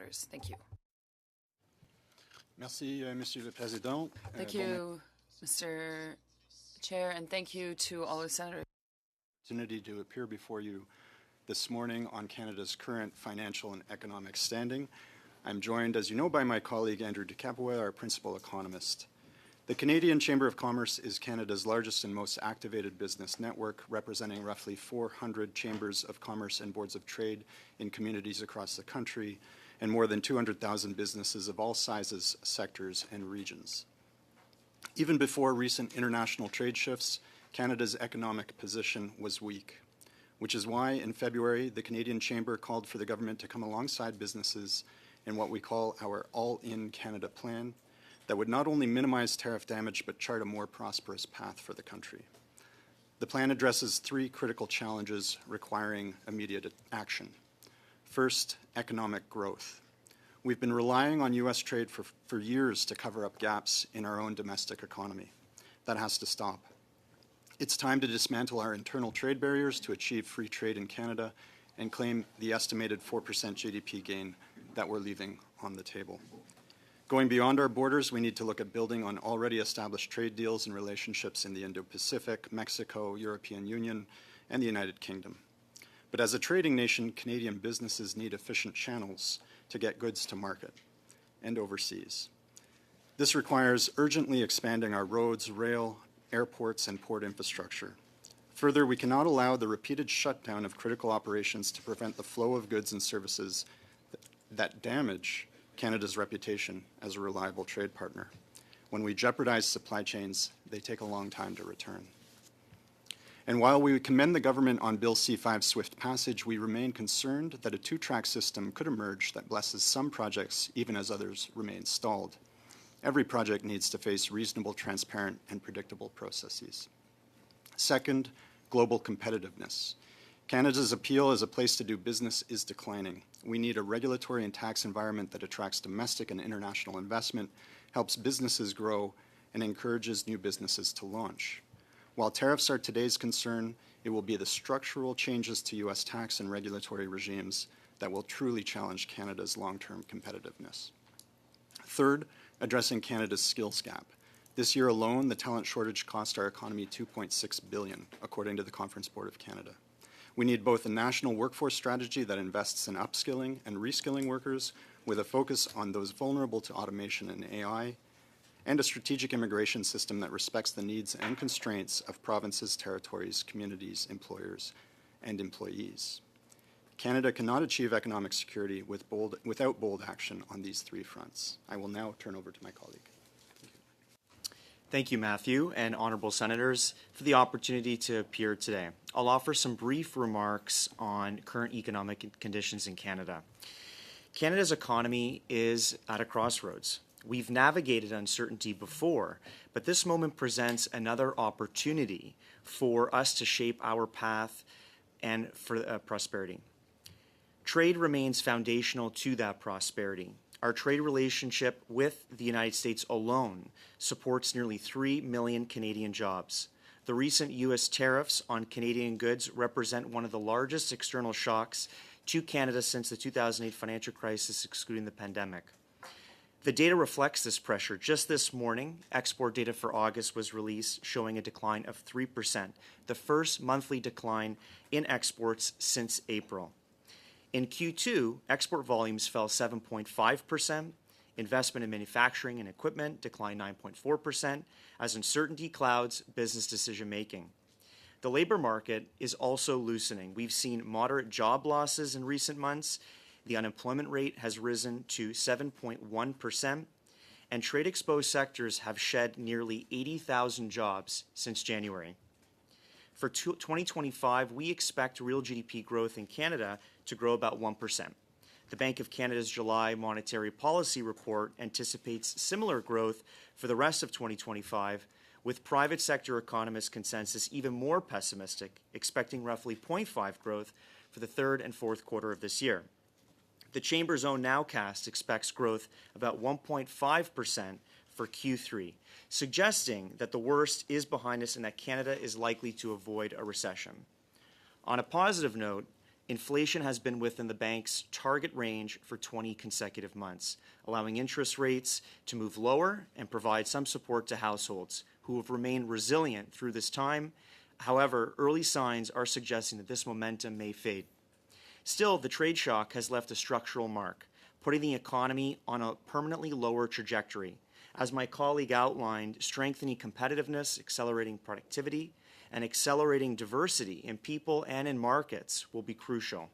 Senators. Thank you. Merci, Monsieur le Président. Thank you, Mr. Chair, and thank you to all the senators. Opportunity to appear before you this morning on Canada's current financial and economic standing. I'm joined, as you know, by my colleague Andrew DiCapua, our principal economist. The Canadian Chamber of Commerce is Canada's largest and most activated business network, representing roughly 400 chambers of commerce and boards of trade in communities across the country, and more than 200,000 businesses of all sizes, sectors, and regions. Even before recent international trade shifts, Canada's economic position was weak, which is why in February the Canadian Chamber called for the government to come alongside businesses in what we call our All-in Canada plan that would not only minimize tariff damage but chart a more prosperous path for the country. The plan addresses three critical challenges requiring immediate action. First, economic growth. We've been relying on U.S. trade for years to cover up gaps in our own domestic economy. That has to stop. It's time to dismantle our internal trade barriers to achieve free trade in Canada and claim the estimated 4% GDP gain that we're leaving on the table. Going beyond our borders, we need to look at building on already established trade deals and relationships in the Indo-Pacific, Mexico, European Union, and the United Kingdom. But as a trading nation, Canadian businesses need efficient channels to get goods to market and overseas. This requires urgently expanding our roads, rail, airports, and port infrastructure. Further, we cannot allow the repeated shutdown of critical operations to prevent the flow of goods and services that damage Canada's reputation as a reliable trade partner. When we jeopardize supply chains, they take a long time to return. And while we commend the government on Bill C-5's swift passage, we remain concerned that a two-track system could emerge that blesses some projects even as others remain stalled. Every project needs to face reasonable, transparent, and predictable processes. Second, global competitiveness. Canada's appeal as a place to do business is declining. We need a regulatory and tax environment that attracts domestic and international investment, helps businesses grow, and encourages new businesses to launch. While tariffs are today's concern, it will be the structural changes to U.S. tax and regulatory regimes that will truly challenge Canada's long-term competitiveness. Third, addressing Canada's skills gap. This year alone, the talent shortage cost our economy $2.6 billion, according to the Conference Board of Canada. We need both a national workforce strategy that invests in upskilling and reskilling workers with a focus on those vulnerable to automation and AI, and a strategic immigration system that respects the needs and constraints of provinces, territories, communities, employers, and employees. Canada cannot achieve economic security without bold action on these three fronts. I will now turn over to my colleague. Thank you, Matthew, and honourable senators, for the opportunity to appear today. I'll offer some brief remarks on current economic conditions in Canada. Canada's economy is at a crossroads. We've navigated uncertainty before, but this moment presents another opportunity for us to shape our path and for prosperity. Trade remains foundational to that prosperity. Our trade relationship with the United States alone supports nearly 3 million Canadian jobs. The recent U.S. tariffs on Canadian goods represent one of the largest external shocks to Canada since the 2008 financial crisis, excluding the pandemic. The data reflects this pressure. Just this morning, export data for August was released, showing a decline of 3%, the first monthly decline in exports since April. In Q2, export volumes fell 7.5%. Investment in manufacturing and equipment declined 9.4%, as uncertainty clouds business decision-making. The labor market is also loosening. We've seen moderate job losses in recent months. The unemployment rate has risen to 7.1%, and trade-exposed sectors have shed nearly 80,000 jobs since January. For 2025, we expect real GDP growth in Canada to grow about 1%. The Bank of Canada's July Monetary Policy Report anticipates similar growth for the rest of 2025, with private sector economists' consensus even more pessimistic, expecting roughly 0.5% growth for the third and fourth quarter of this year. The Chamber's own nowcast expects growth about 1.5% for Q3, suggesting that the worst is behind us and that Canada is likely to avoid a recession. On a positive note, inflation has been within the bank's target range for 20 consecutive months, allowing interest rates to move lower and provide some support to households who have remained resilient through this time. However, early signs are suggesting that this momentum may fade. Still, the trade shock has left a structural mark, putting the economy on a permanently lower trajectory. As my colleague outlined, strengthening competitiveness, accelerating productivity, and accelerating diversity in people and in markets will be crucial.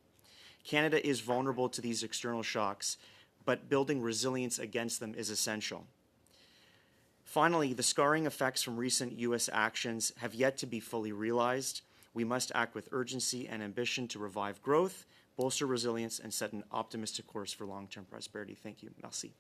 Canada is vulnerable to these external shocks, but building resilience against them is essential. Finally, the scarring effects from recent U.S. actions have yet to be fully realized. We must act with urgency and ambition to revive growth, bolster resilience, and set an optimistic course for long-term prosperity. Thank you. Merci.